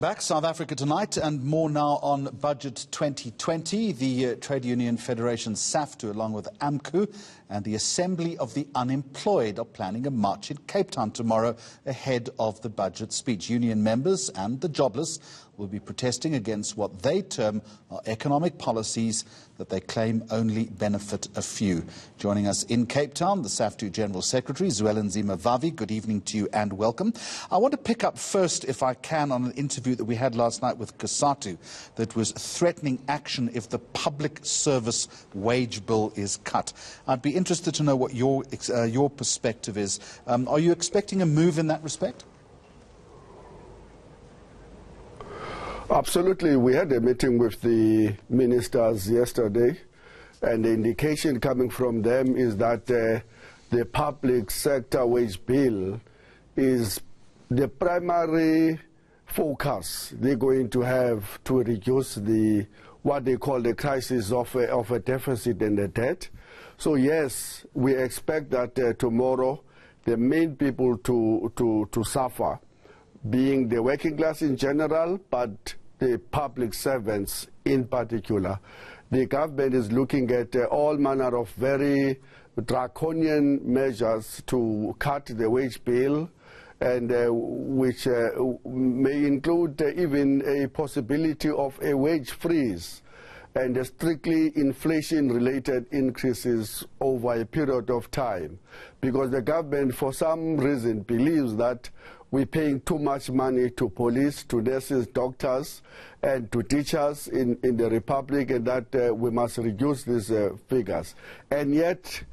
Back South Africa tonight and more now on Budget 2020. The Trade Union Federation Saftu along with Amcu and the Assembly of the Unemployed are planning a march in Cape Town tomorrow ahead of the budget speech. Union members and the jobless will be protesting against what they term are economic policies that they claim only benefit a few. Joining us in Cape Town, the Saftu General Secretary, Zwelinzima Vavi. Good evening to you and welcome. I want to pick up first, if I can, on an interview that we had last night with Saftu that was threatening action if the public service wage bill is cut. I'd be interested to know what your perspective is. Are you expecting a move in that respect? Absolutely. We had a meeting with the ministers yesterday, and the indication coming from them is that the public sector wage bill is the primary focus they're going to have to reduce what they call the crisis of a deficit and a debt. So yes, we expect that tomorrow the main people to suffer, being the working class in general, but the public servants in particular. The government is looking at all manner of very draconian measures to cut the wage bill, and which may include even a possibility of a wage freeze and strictly inflation-related increases over a period of time, because the government, for some reason, believes that we're paying too much money to police, to nurses, doctors, and to teachers in the Republic, and that we must reduce these figures. And yet,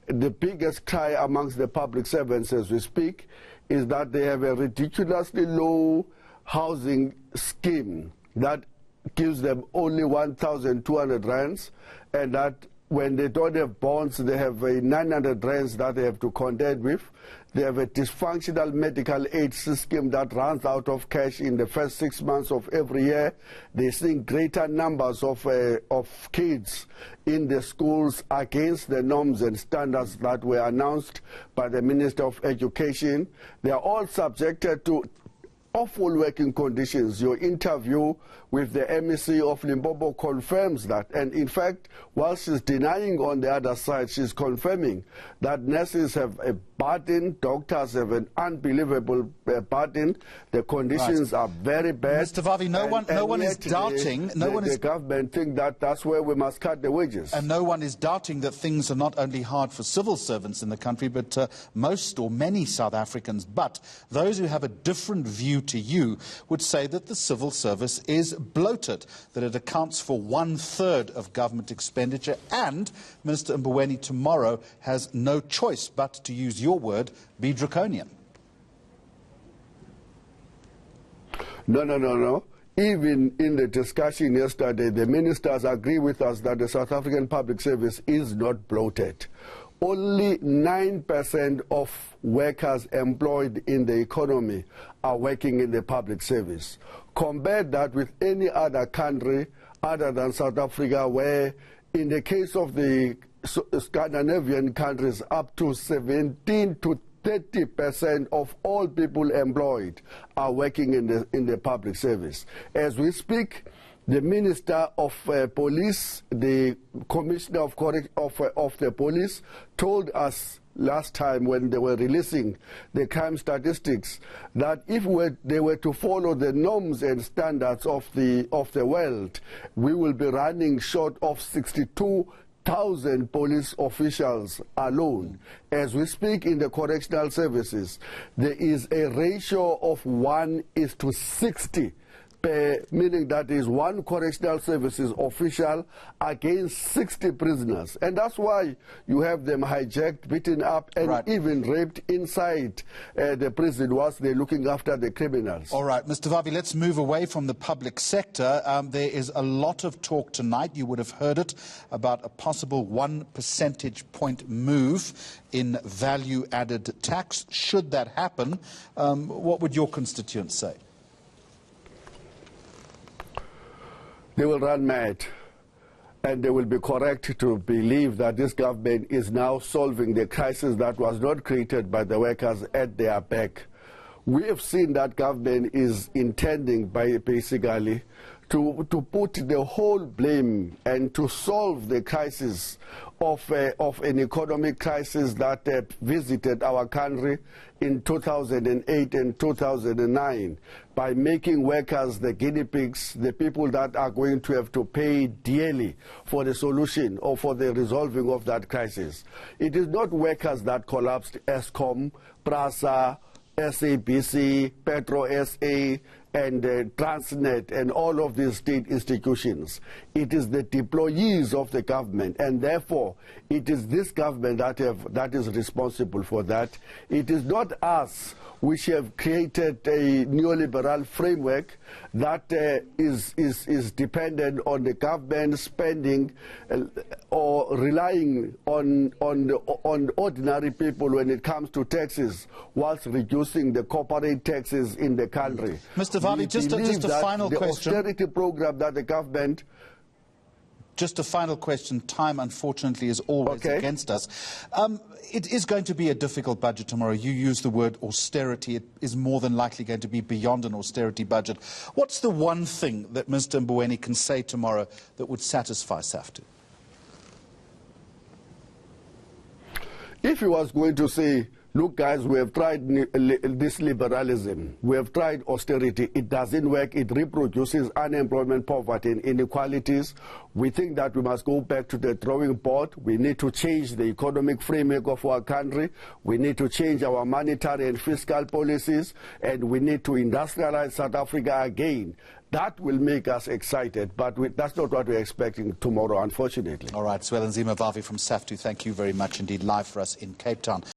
the biggest cry amongst the public servants as we speak is that they have a ridiculously low housing scheme that gives them only 1,200 rands, and that when they don't have bonds, they have a 900 rands that they have to contend with. They have a dysfunctional medical aid system that runs out of cash in the first 6 months of every year. They're seeing greater numbers of kids in the schools against the norms and standards that were announced by the Minister of Education. They are all subjected to awful working conditions. Your interview with the MEC of Limpopo confirms that. And in fact, while she's denying on the other side, she's confirming that nurses have a burden, doctors have an unbelievable burden. The conditions are very bad. Mr. Vavi, no one is doubting. The government think that that's where we must cut the wages. And no one is doubting that things are not only hard for civil servants in the country, but most or many South Africans. But those who have a different view to you would say that the civil service is bloated, that it accounts for 1/3 of government expenditure, and Minister Mboweni tomorrow has no choice but, to use your word, be draconian. No. Even in the discussion yesterday, the ministers agree with us that the South African public service is not bloated. Only 9% of workers employed in the economy are working in the public service. Compare that with any other country other than South Africa, where in the case of the Scandinavian countries, up to 17 to 30% of all people employed are working in the public service. As we speak, the Minister of Police, the Commissioner of the Police, told us last time when they were releasing the crime statistics that if they were to follow the norms and standards of the world, we will be running short of 62,000 police officials alone. As we speak in the correctional services, there is a ratio of 1:60. Meaning that is one correctional services official against 60 prisoners. And that's why you have them hijacked, beaten up, and even raped inside the prison whilst they're looking after the criminals. All right, Mr. Vavi, let's move away from the public sector. There is a lot of talk tonight, you would have heard it, about a possible 1 percentage point move in value-added tax. Should that happen, what would your constituents say? They will run mad, and they will be correct to believe that this government is now solving the crisis that was not created by the workers at their back. we have seen that government is intending by basically to put the whole blame and to solve the crisis of an economic crisis that visited our country in 2008 and 2009 by making workers the guinea pigs, the people that are going to have to pay dearly for the solution or for the resolving of that crisis. It is not workers that collapsed ESCOM, PRASA, SABC, Petro SA, and Transnet, and all of these state institutions. It is the employees of the government, and therefore it is this government that is responsible for that. It is not us which have created a neoliberal framework that is dependent on the government spending or relying on ordinary people when it comes to taxes, whilst reducing the corporate taxes in the country. Mr. Vavi, just a final question. The austerity program that the government... Just a final question. Time, unfortunately, is always against us. It is going to be a difficult budget tomorrow. You use the word austerity. It is more than likely going to be beyond an austerity budget. What's the one thing that Mr. Mboweni can say tomorrow that would satisfy Saftu? If he was going to say, look, guys, we have tried this liberalism. We have tried austerity. It doesn't work. It reproduces unemployment, poverty, and inequalities. We think that we must go back to the drawing board. We need to change the economic framework of our country. We need to change our monetary and fiscal policies. And we need to industrialize South Africa again. That will make us excited, but that's not what we're expecting tomorrow, unfortunately. All right, Zwelenzima Vavi from Saftu, thank you very much indeed, live for us in Cape Town.